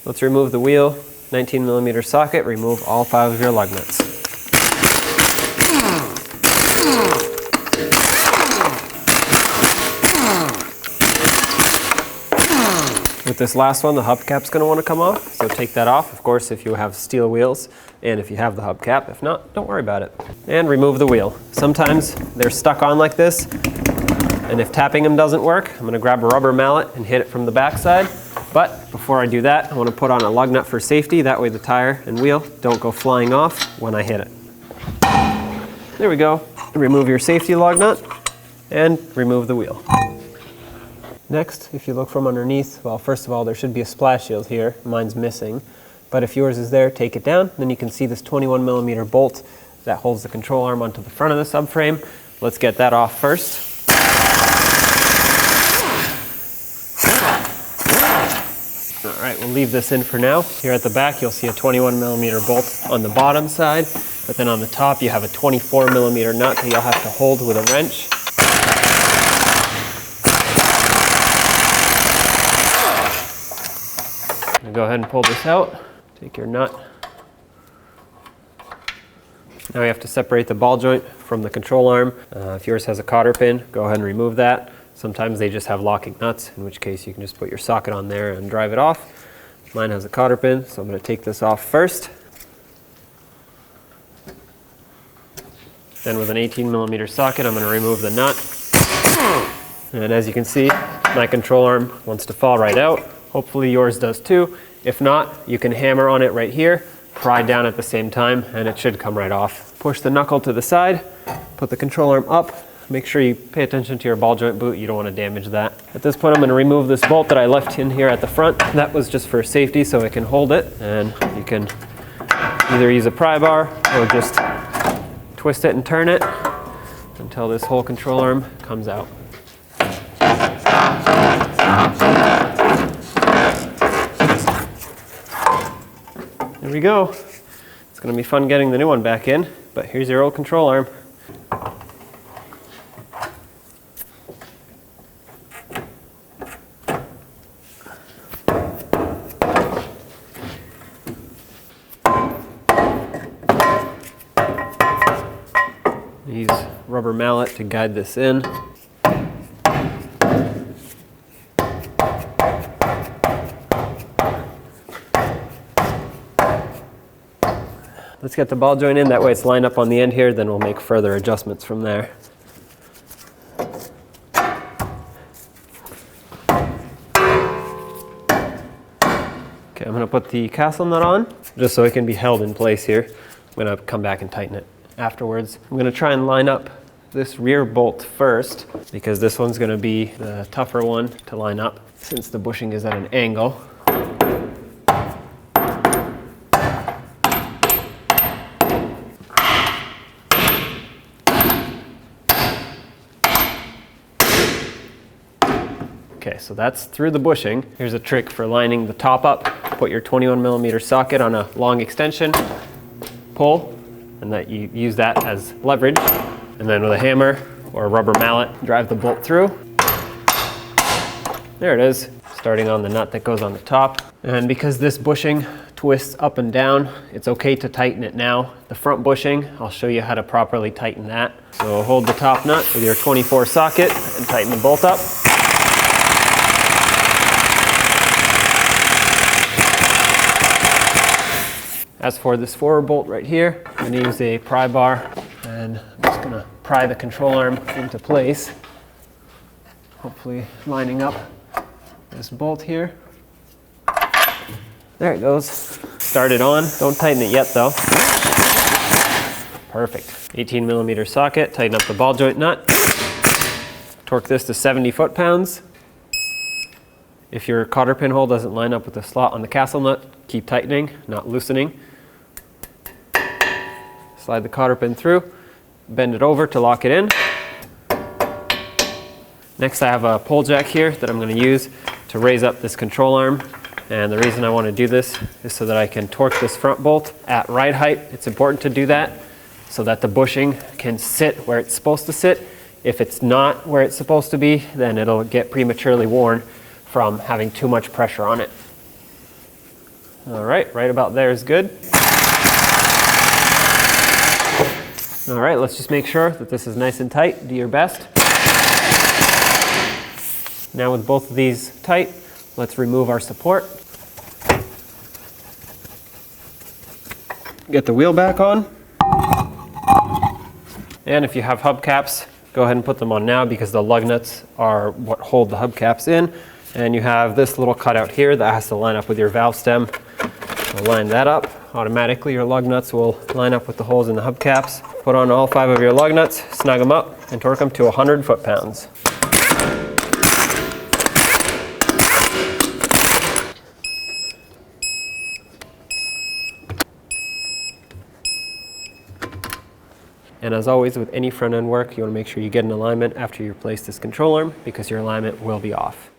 Let's remove the wheel, 19mm socket, remove all 5 of your lug nuts. With this last one, the hubcap's going to want to come off, so take that off, of course, if you have steel wheels and if you have the hubcap. If not, don't worry about it. And remove the wheel. Sometimes they're stuck on like this, and if tapping them doesn't work, I'm going to grab a rubber mallet and hit it from the backside. But before I do that, I want to put on a lug nut for safety. That way the tire and wheel don't go flying off when I hit it. There we go. Remove your safety lug nut and remove the wheel. Next, if you look from underneath, well, first of all, there should be a splash shield here. Mine's missing. But if yours is there, take it down. Then you can see this 21mm bolt that holds the control arm onto the front of the subframe. Let's get that off first. All right, we'll leave this in for now. Here at the back, you'll see a 21mm bolt on the bottom side, but then on the top, you have a 24mm nut that you'll have to hold with a wrench. Go ahead and pull this out. Take your nut. Now we have to separate the ball joint from the control arm. If yours has a cotter pin, go ahead and remove that. Sometimes they just have locking nuts, in which case you can just put your socket on there and drive it off. Mine has a cotter pin, so I'm going to take this off first. Then with an 18mm socket, I'm going to remove the nut. And as you can see, my control arm wants to fall right out. Hopefully yours does too. If not, you can hammer on it right here, pry down at the same time, and it should come right off. Push the knuckle to the side, put the control arm up. Make sure you pay attention to your ball joint boot. You don't want to damage that. At this point, I'm going to remove this bolt that I left in here at the front. That was just for safety so it can hold it. And you can either use a pry bar or just twist it and turn it until this whole control arm comes out. There we go. It's going to be fun getting the new one back in, but here's your old control arm. Use rubber mallet to guide this in. Let's get the ball joint in, that way it's lined up on the end here, then we'll make further adjustments from there. Okay, I'm going to put the castle nut on, just so it can be held in place here. I'm going to come back and tighten it afterwards. I'm going to try and line up this rear bolt first, because this one's going to be the tougher one to line up, since the bushing is at an angle. Okay, so that's through the bushing. Here's a trick for lining the top up. Put your 21mm socket on a long extension, pull, and that you use that as leverage. And then with a hammer or a rubber mallet, drive the bolt through. There it is, starting on the nut that goes on the top. And because this bushing twists up and down, it's okay to tighten it now. The front bushing, I'll show you how to properly tighten that. So hold the top nut with your 24 socket and tighten the bolt up. As for this forward bolt right here, I'm going to use a pry bar, and I'm just going to pry the control arm into place, hopefully lining up this bolt here. There it goes. Start it on. Don't tighten it yet though. Perfect. 18mm socket, tighten up the ball joint nut. Torque this to 70 foot-pounds. If your cotter pin hole doesn't line up with the slot on the castle nut, keep tightening, not loosening. Slide the cotter pin through, bend it over to lock it in. Next I have a pole jack here that I'm going to use to raise up this control arm. And the reason I want to do this is so that I can torque this front bolt at ride height. It's important to do that so that the bushing can sit where it's supposed to sit. If it's not where it's supposed to be, then it'll get prematurely worn from having too much pressure on it. All right about there is good. All right, let's just make sure that this is nice and tight. Do your best. Now with both of these tight, let's remove our support. Get the wheel back on. And if you have hubcaps, go ahead and put them on now because the lug nuts are what hold the hubcaps in. And you have this little cutout here that has to line up with your valve stem. So line that up. Automatically your lug nuts will line up with the holes in the hubcaps. Put on all 5 of your lug nuts, snug them up, and torque them to 100 foot-pounds. And as always with any front end work, you want to make sure you get an alignment after you replace this control arm because your alignment will be off.